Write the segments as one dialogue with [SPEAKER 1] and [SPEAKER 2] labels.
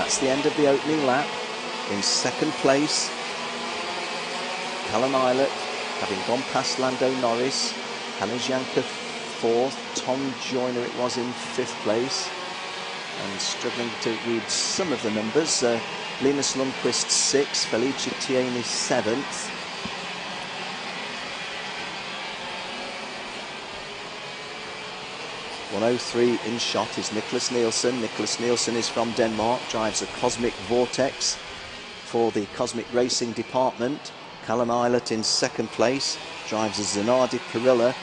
[SPEAKER 1] That's the end of the opening lap. In second place, Callum Eilert, having gone past Lando Norris. Hannes Janker fourth, Tom Joyner it was in fifth place. And struggling to read some of the numbers, Linus Lundqvist sixth, Felicia Tieni seventh. .103 in shot is Nicholas Nielsen. Nicholas Nielsen is from Denmark, drives a Cosmic Vortex for the Cosmic Racing department. Callum Eilert in second place, drives a Zanardi Carilla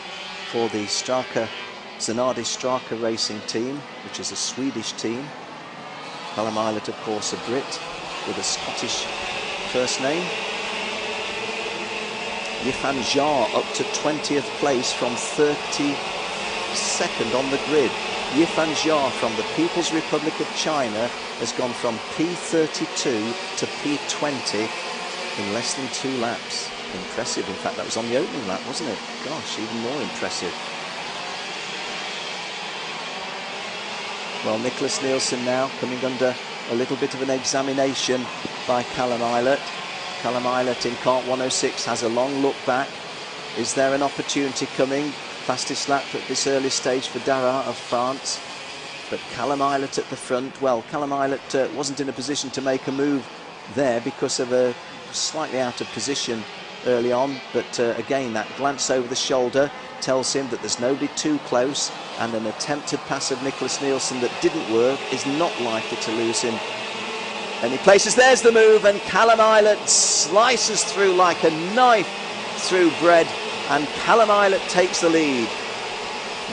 [SPEAKER 1] for the Zanardi Straka Racing team, which is a Swedish team. Callum Eilert, of course, a Brit with a Scottish first name. Yifan Jar up to 20th place from 32nd on the grid. Yifan Jar from the People's Republic of China has gone from P32 to P20 in less than 2 laps. Impressive. In fact, that was on the opening lap, wasn't it? Gosh, even more impressive. Well, Nicholas Nielsen now coming under a little bit of an examination by Callum Eilert. Callum Eilert in kart 106 has a long look back. Is there an opportunity coming? Fastest lap at this early stage for Dara of France. But Callum Eilert at the front. Well, Callum Eilert wasn't in a position to make a move there because of a slightly out of position early on. But again, that glance over the shoulder tells him that there's nobody too close, and an attempted pass of Nicholas Nielsen that didn't work is not likely to lose him any places. There's the move, and Callum Eilert slices through like a knife through bread, and Callum Eilert takes the lead.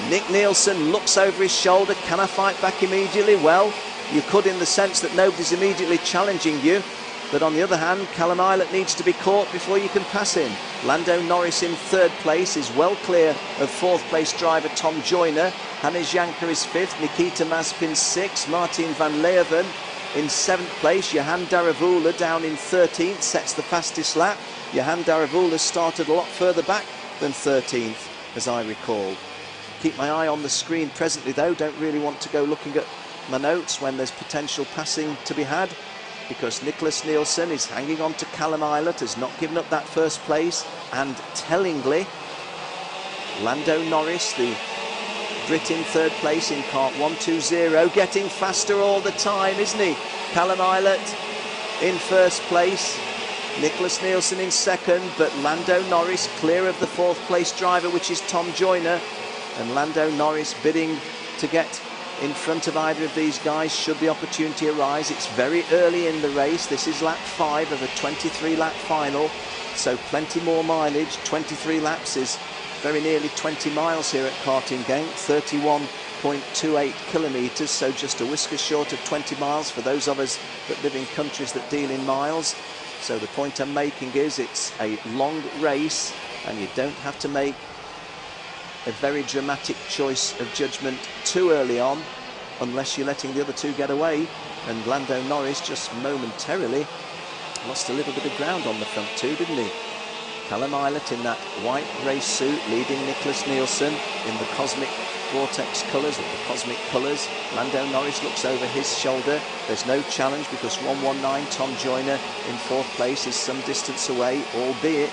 [SPEAKER 1] Nick Nielsen looks over his shoulder. Can I fight back immediately? Well, you could, in the sense that nobody's immediately challenging you. But on the other hand, Callum Eilert needs to be caught before you can pass him. Lando Norris in third place is well clear of fourth place driver Tom Joyner. Hannes Janker is fifth, Nikita Mazepin sixth, Martin van Leeuwen in seventh place. Johan Daravula down in 13th, sets the fastest lap. Johan Daravula started a lot further back than 13th, as I recall. Keep my eye on the screen presently though, don't really want to go looking at my notes when there's potential passing to be had, because Nicholas Nielsen is hanging on to Callum Eilert, has not given up that first place, and tellingly, Lando Norris, the Brit in third place in kart 120, getting faster all the time, isn't he? Callum Eilert in first place, Nicholas Nielsen in second, but Lando Norris clear of the fourth place driver, which is Tom Joyner, and Lando Norris bidding to get in front of either of these guys should the opportunity arise. It's very early in the race. This is lap 5 of a 23 lap final, so plenty more mileage. 23 laps is very nearly 20 miles here at Karting Genk, 31.28 kilometres, so just a whisker short of 20 miles for those of us that live in countries that deal in miles. So the point I'm making is it's a long race, and you don't have to make a very dramatic choice of judgment too early on, unless you're letting the other two get away. And Lando Norris just momentarily lost a little bit of ground on the front two, didn't he? Callum Eilert in that white race suit leading Nicholas Nielsen in the Cosmic Vortex colours, or the Cosmic colours. Lando Norris looks over his shoulder. There's no challenge because 119 Tom Joyner in fourth place is some distance away, albeit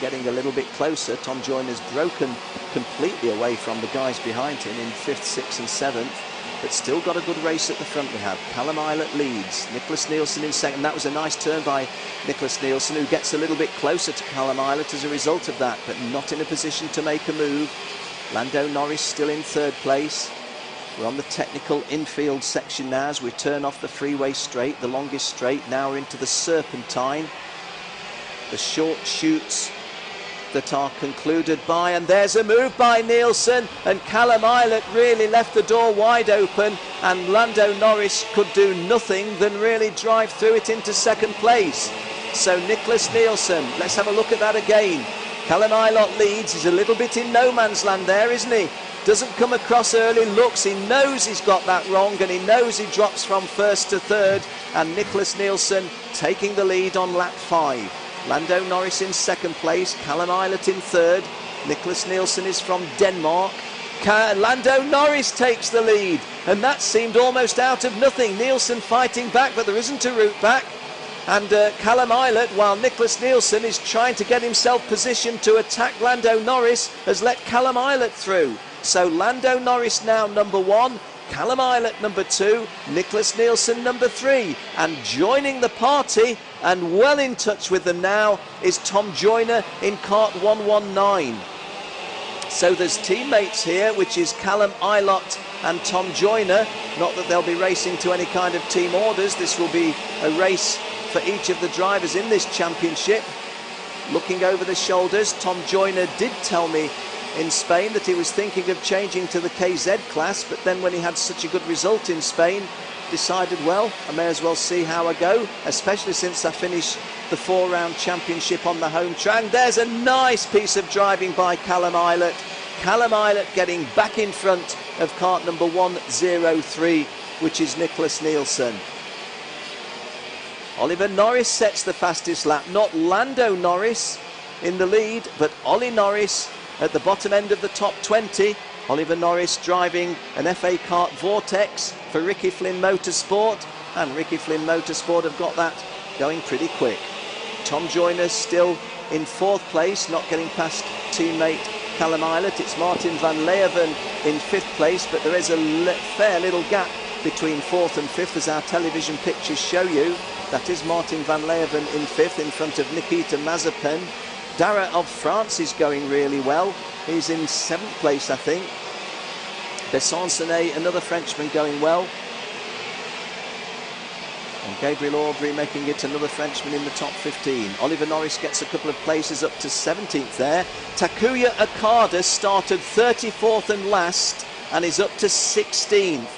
[SPEAKER 1] getting a little bit closer. Tom Joyner's broken completely away from the guys behind him in 5th, 6th and 7th, but still got a good race at the front. We have Callum Eilert leads, Nicholas Nielsen in second. That was a nice turn by Nicholas Nielsen, who gets a little bit closer to Callum Eilert as a result of that, but not in a position to make a move. Lando Norris still in third place. We're on the technical infield section now as we turn off the freeway straight, the longest straight. Now we're into the Serpentine. The short shoots that are concluded by, and there's a move by Nielsen, and Callum Eilert really left the door wide open, and Lando Norris could do nothing than really drive through it into second place. So Nicholas Nielsen, let's have a look at that again. Callum Eilert leads. He's a little bit in no man's land there, isn't he? Doesn't come across early, looks, he knows he's got that wrong, and he knows he drops from first to third, and Nicholas Nielsen taking the lead on lap 5. Lando Norris in second place, Callum Eilert in third. Nicholas Nielsen is from Denmark. Lando Norris takes the lead, and that seemed almost out of nothing. Nielsen fighting back, but there isn't a route back. And Callum Eilert, while Nicholas Nielsen is trying to get himself positioned to attack Lando Norris, has let Callum Eilert through. So Lando Norris now number 1, Callum Eilert number 2, Nicholas Nielsen number 3. And joining the party, and well in touch with them now, is Tom Joyner in kart 119. So there's teammates here, which is Callum Eilert and Tom Joyner. Not that they'll be racing to any kind of team orders. This will be a race for each of the drivers in this championship. Looking over the shoulders, Tom Joyner did tell me in Spain that he was thinking of changing to the KZ class, but then when he had such a good result in Spain, decided, well, I may as well see how I go, especially since I finished the 4-round championship on the home track. And there's a nice piece of driving by Callum Eilert. Callum Eilert getting back in front of kart number 103, which is Nicholas Nielsen. Oliver Norris sets the fastest lap. Not Lando Norris in the lead, but Ollie Norris at the bottom end of the top 20. Oliver Norris driving an FA Kart Vortex for Ricky Flynn Motorsport, and Ricky Flynn Motorsport have got that going pretty quick. Tom Joyner still in 4th place, not getting past teammate Callum Eilert. It's Martin van Leeuwen in 5th place, but there is a fair little gap between 4th and 5th, as our television pictures show you. That is Martin van Leeuwen in 5th, in front of Nikita Mazepin. Dara of France is going really well. He's in 7th place, I think. Besson-Senet, another Frenchman, going well. And Gabriel Aubry making it another Frenchman in the top 15. Oliver Norris gets a couple of places up to 17th there. Takuya Okada started 34th and last and is up to 16th.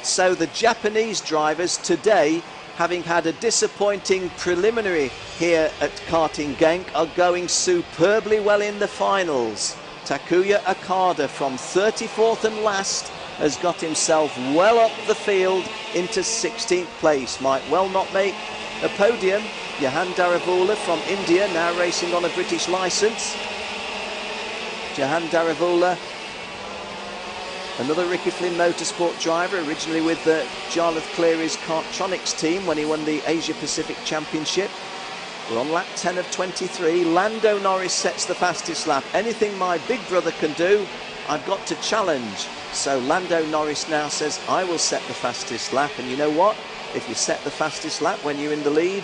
[SPEAKER 1] So the Japanese drivers today, having had a disappointing preliminary here at Karting Genk, are going superbly well in the finals. Takuya Okada from 34th and last has got himself well up the field into 16th place. Might well not make a podium. Jahan Daravula from India, now racing on a British licence. Jahan Daravula, another Ricky Flynn Motorsport driver, originally with Jarlath Cleary's Kartronics team when he won the Asia Pacific Championship. We're on lap 10 of 23. Lando Norris sets the fastest lap. Anything my big brother can do, I've got to challenge. So Lando Norris now says, I will set the fastest lap. And you know what? If you set the fastest lap when you're in the lead,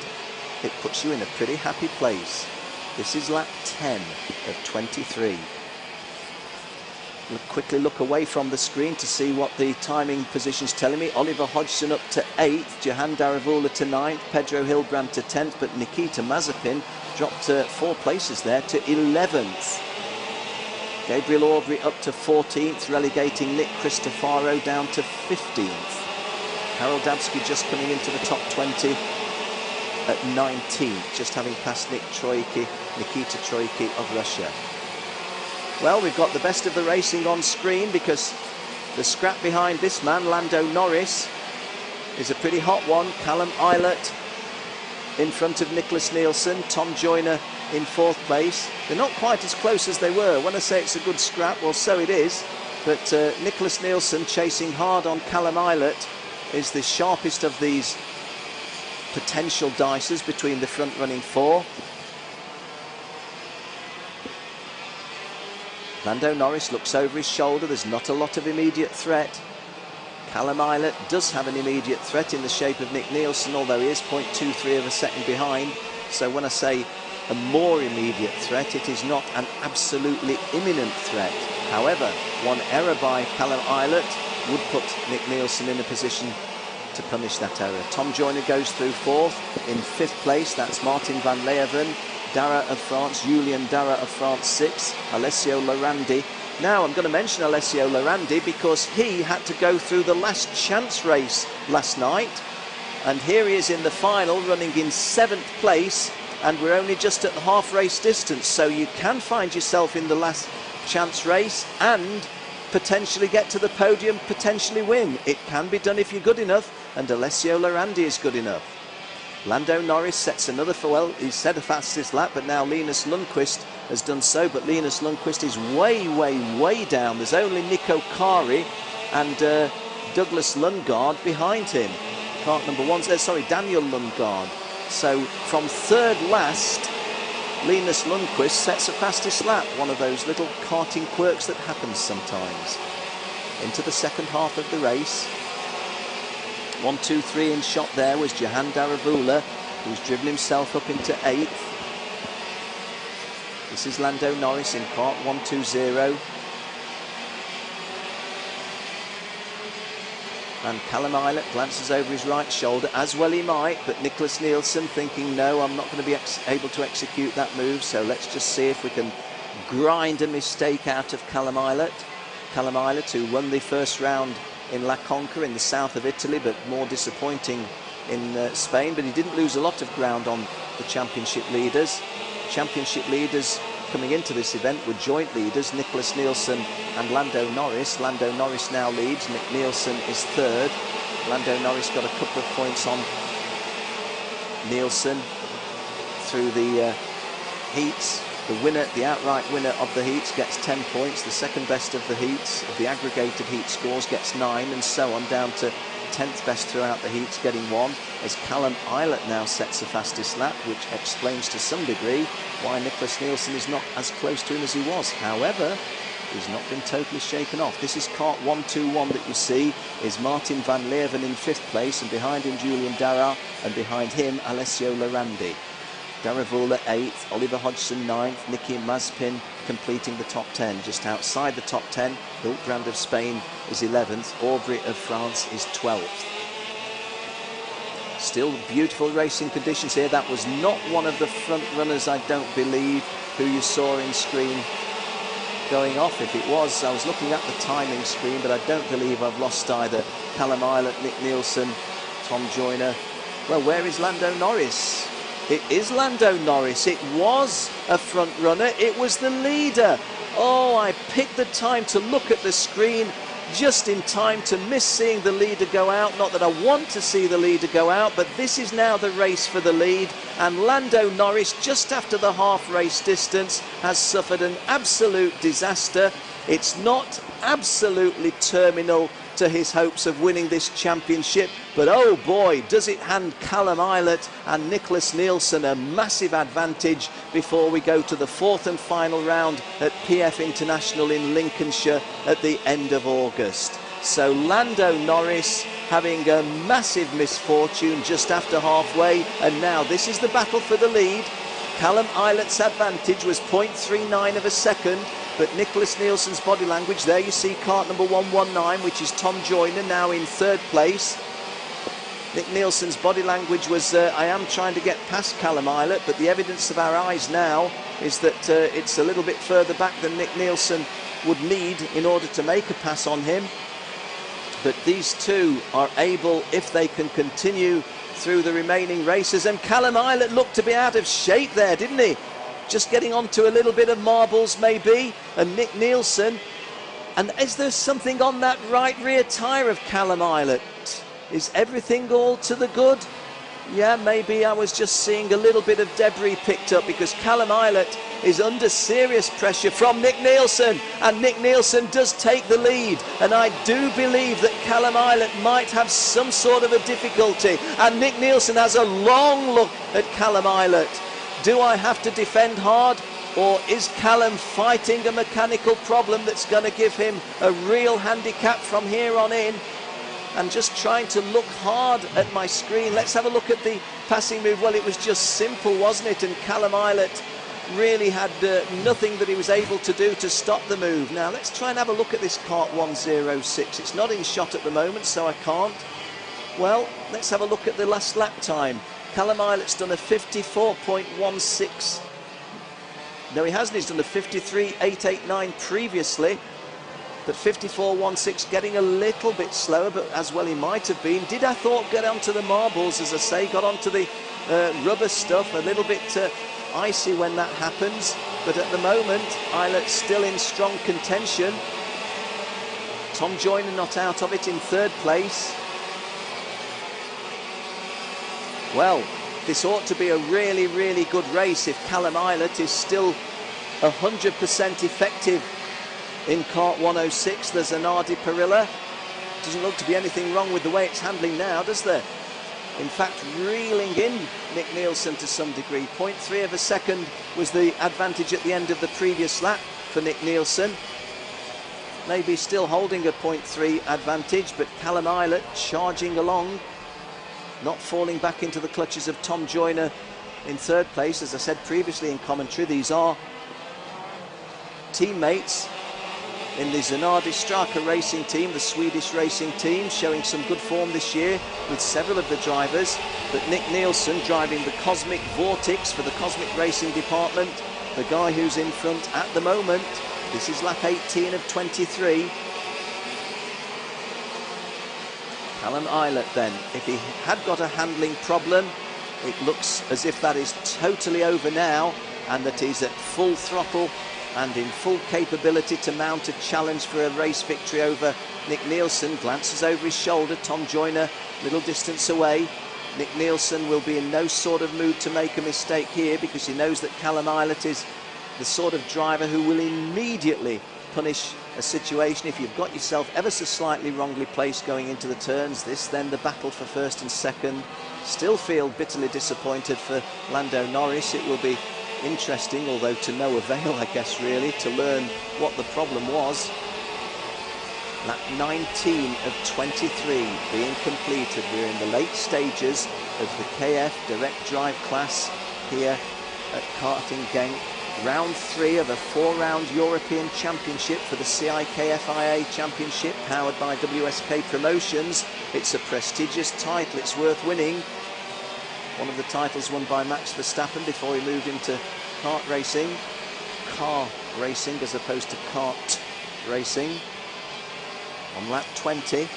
[SPEAKER 1] it puts you in a pretty happy place. This is lap 10 of 23. We'll quickly look away from the screen to see what the timing position's telling me. Oliver Hodgson up to 8th, Jahan Daravula to 9th, Pedro Hilbrand to 10th, but Nikita Mazepin dropped 4 places there to 11th. Gabriel Aubry up to 14th, relegating Nick Cristofaro down to 15th. Karol Dabski just coming into the top 20 at 19th, just having passed Nikita Troicki of Russia. Well, we've got the best of the racing on screen, because the scrap behind this man, Lando Norris, is a pretty hot one. Callum Eilert in front of Nicholas Nielsen, Tom Joyner in 4th place. They're not quite as close as they were. When I say it's a good scrap, well, so it is. But Nicholas Nielsen chasing hard on Callum Eilert is the sharpest of these potential dices between the front-running 4. Lando Norris looks over his shoulder. There's not a lot of immediate threat. Callum Eilert does have an immediate threat in the shape of Nick Nielsen, although he is 0.23 of a second behind. So when I say a more immediate threat, it is not an absolutely imminent threat. However, one error by Callum Eilert would put Nick Nielsen in a position to punish that error. Tom Joyner goes through 4th. In 5th place, that's Martin van Leeuwen. Dara of France, Julien Dara of France 6th, Alessio Lorandi. Now I'm going to mention Alessio Lorandi because he had to go through the last chance race last night, and here he is in the final running in 7th place, and we're only just at the half race distance, so you can find yourself in the last chance race and potentially get to the podium, potentially win. It can be done if you're good enough, and Alessio Lorandi is good enough. Lando Norris sets another, well, he set a fastest lap, but now Linus Lundqvist has done so, but Linus Lundqvist is way down. There's only Nico Kari and Douglas Lundgaard behind him. Kart number one, Daniel Lundgaard. So from third last, Linus Lundqvist sets a fastest lap. One of those little karting quirks that happens sometimes. Into the second half of the race. 1, 2, 3 in shot there was Jahan Daravula, who's driven himself up into 8th. This is Lando Norris in kart 120. And Callum Eilert glances over his right shoulder, as well he might, but Nicholas Nielsen thinking, no, I'm not going to be able to execute that move, so let's just see if we can grind a mistake out of Callum Eilert. Callum Eilert, who won the first round in La Conca in the south of Italy, but more disappointing in Spain, but he didn't lose a lot of ground on the championship leaders. Championship leaders coming into this event were joint leaders, Nicholas Nielsen and Lando Norris. Lando Norris now leads, Nick Nielsen is third. Lando Norris got a couple of points on Nielsen through the heats. The winner, the outright winner of the heats, gets 10 points. The second best of the heats, of the aggregated heat scores, gets 9, and so on, down to 10th best throughout the heats, getting 1, as Callum Eilert now sets the fastest lap, which explains to some degree why Nicholas Nielsen is not as close to him as he was. However, he's not been totally shaken off. This is kart 121 that you see, is Martin van Leeuwen in 5th place, and behind him Julian Darragh, and behind him Alessio Lorandi. Daravula 8th, Oliver Hodgson 9th, Nicky Mazepin completing the top 10. Just outside the top 10, Hiltbrand of Spain is 11th, Aubry of France is 12th. Still beautiful racing conditions here. That was not one of the front runners, I don't believe, who you saw in screen going off. If it was, I was looking at the timing screen, but I don't believe I've lost either Callum Eilert, Nick Nielsen, Tom Joyner. Well, where is Lando Norris? It is Lando Norris. It was a front runner. It was the leader. Oh, I picked the time to look at the screen just in time to miss seeing the leader go out. Not that I want to see the leader go out, but this is now the race for the lead. And Lando Norris, just after the half race distance, has suffered an absolute disaster. It's not absolutely terminal to his hopes of winning this championship, but oh boy, does it hand Callum Eilert and Nicholas Nielsen a massive advantage before we go to the 4th and final round at PF International in Lincolnshire at the end of August. So Lando Norris having a massive misfortune just after halfway, and now this is the battle for the lead. Callum Eilert's advantage was 0.39 of a second, but Nicholas Nielsen's body language, there you see kart number 119, which is Tom Joyner, now in 3rd place. Nick Nielsen's body language was, I am trying to get past Callum Eilert, but the evidence of our eyes now is that it's a little bit further back than Nick Nielsen would need in order to make a pass on him. But these two are able, if they can continue through the remaining races, and Callum Eilert looked to be out of shape there, didn't he? Just getting onto a little bit of marbles maybe, and Nick Nielsen. And is there something on that right rear tyre of Callum Eilert? Is everything all to the good? Yeah, maybe I was just seeing a little bit of debris picked up, because Callum Eilert is under serious pressure from Nick Nielsen, and Nick Nielsen does take the lead, and I do believe that Callum Eilert might have some sort of a difficulty, and Nick Nielsen has a long look at Callum Eilert. Do I have to defend hard, or is Callum fighting a mechanical problem that's going to give him a real handicap from here on in? And just trying to look hard at my screen. Let's have a look at the passing move. Well, it was just simple, wasn't it? And Callum Eilert really had nothing that he was able to do to stop the move. Now, let's try and have a look at this kart 106. It's not in shot at the moment, so I can't. Well, let's have a look at the last lap time. Callum Eilert's done a 54.16. No, he hasn't. He's done a 53.889 previously. But 54.16, getting a little bit slower, but as well he might have been. Did, I thought, get onto the marbles, as I say, got onto the rubber stuff, a little bit icy when that happens. But at the moment, Eilert's still in strong contention. Tom Joyner not out of it in 3rd place. Well, this ought to be a really, really good race if Callum Eilert is still 100% effective in kart 106, the Zanardi Perilla. Doesn't look to be anything wrong with the way it's handling now, does there? In fact, reeling in Nick Nielsen to some degree. 0.3 of a second was the advantage at the end of the previous lap for Nick Nielsen. Maybe still holding a 0.3 advantage, but Callum Eilert charging along, not falling back into the clutches of Tom Joyner in third place. As I said previously in commentary, these are teammates in the Zanardi Straka racing team, the Swedish racing team, showing some good form this year with several of the drivers. But Nick Nielsen driving the Cosmic Vortex for the Cosmic Racing department, the guy who's in front at the moment. This is lap 18 of 23. Callum Eilert then, if he had got a handling problem, it looks as if that is totally over now, and that he's at full throttle and in full capability to mount a challenge for a race victory over Nick Nielsen. Glances over his shoulder, Tom Joyner little distance away. Nick Nielsen will be in no sort of mood to make a mistake here, because he knows that Callum Eilert is the sort of driver who will immediately punish a situation if you've got yourself ever so slightly wrongly placed going into the turns. This then the battle for first and second. Still feel bitterly disappointed for Lando Norris. It will be interesting, although to no avail, I guess, really, to learn what the problem was. Lap 19 of 23 being completed. We're in the late stages of the KF Direct Drive class here at Karting Genk. Round 3 of a 4-round European Championship for the CIK-FIA Championship, powered by WSK Promotions. It's a prestigious title, it's worth winning. One of the titles won by Max Verstappen before he moved into kart racing. Car racing as opposed to kart racing. On lap 20,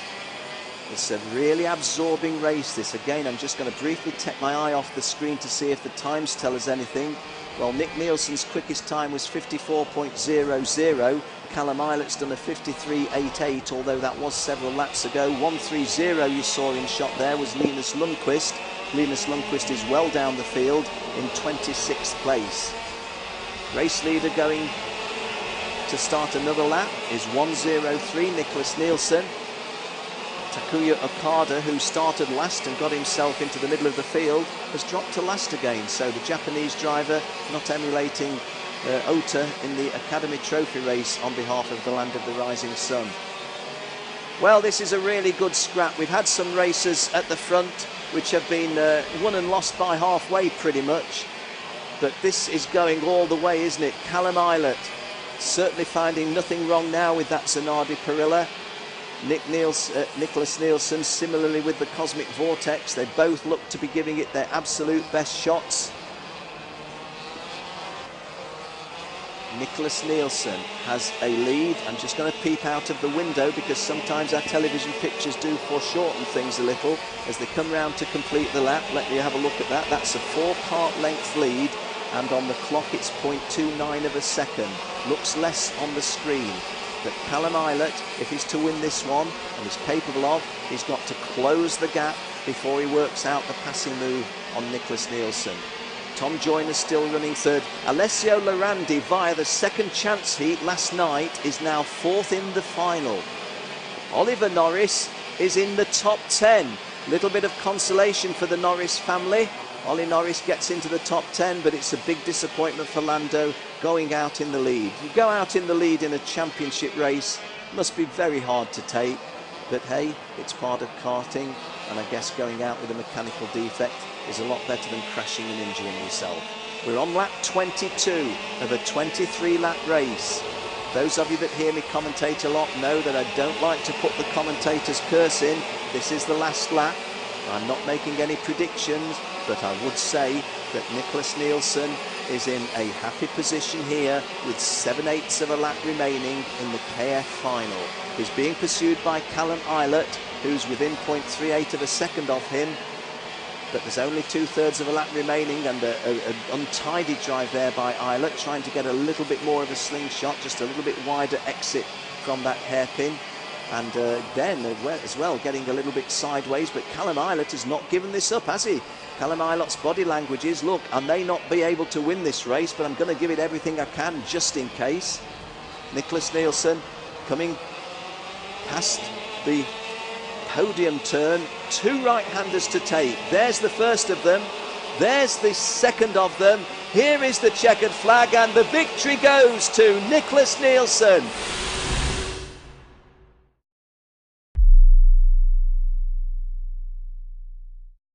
[SPEAKER 1] it's a really absorbing race, this. Again, I'm just going to briefly take my eye off the screen to see if the times tell us anything. Well, Nick Nielsen's quickest time was 54.00. Callum Eilert's done a 53.88, although that was several laps ago. 1.30 you saw in shot there was Linus Lundqvist. Linus Lundqvist is well down the field in 26th place. Race leader going to start another lap is 1.03, Nicholas Nielsen. Takuya Okada, who started last and got himself into the middle of the field, has dropped to last again. So the Japanese driver not emulating Ota in the Academy Trophy race on behalf of the Land of the Rising Sun. Well, this is a really good scrap. We've had some races at the front which have been won and lost by halfway pretty much. But this is going all the way, isn't it? Callum Eilert certainly finding nothing wrong now with that Zanardi Perilla. Nicholas Nielsen similarly with the Cosmic Vortex. They both look to be giving it their absolute best shots. Nicholas Nielsen has a lead. I'm just going to peep out of the window because sometimes our television pictures do foreshorten things a little as they come round to complete the lap. Let me have a look at that. That's a 4-part length lead, and on the clock it's 0.29 of a second. Looks less on the screen. But Callum Eilert, if he's to win this one, and he's capable of, he's got to close the gap before he works out the passing move on Nicholas Nielsen. Tom Joyner still running third. Alessio Lorandi, via the second chance heat last night, is now 4th in the final. Oliver Norris is in the top 10. Little bit of consolation for the Norris family. Ollie Norris gets into the top 10, but it's a big disappointment for Lando going out in the lead. You go out in the lead in a championship race, must be very hard to take. But hey, it's part of karting, and I guess going out with a mechanical defect is a lot better than crashing and injuring yourself. We're on lap 22 of a 23-lap race. Those of you that hear me commentate a lot know that I don't like to put the commentator's curse in. This is the last lap. I'm not making any predictions, but I would say that Nicholas Nielsen is in a happy position here with 7/8 of a lap remaining in the KF final. He's being pursued by Callum Eilert, who's within 0.38 of a second of him, but there's only 2/3 of a lap remaining, and an untidy drive there by Eilert, trying to get a little bit more of a slingshot, just a little bit wider exit from that hairpin. And then as well getting a little bit sideways, but Callum Eilert has not given this up, has he? Callum Eilert's body language is, look, I may not be able to win this race, but I'm going to give it everything I can just in case. Nicholas Nielsen coming past the podium turn, 2 right-handers to take. There's the first of them, there's the second of them. Here is the checkered flag, and the victory goes to Nicholas Nielsen.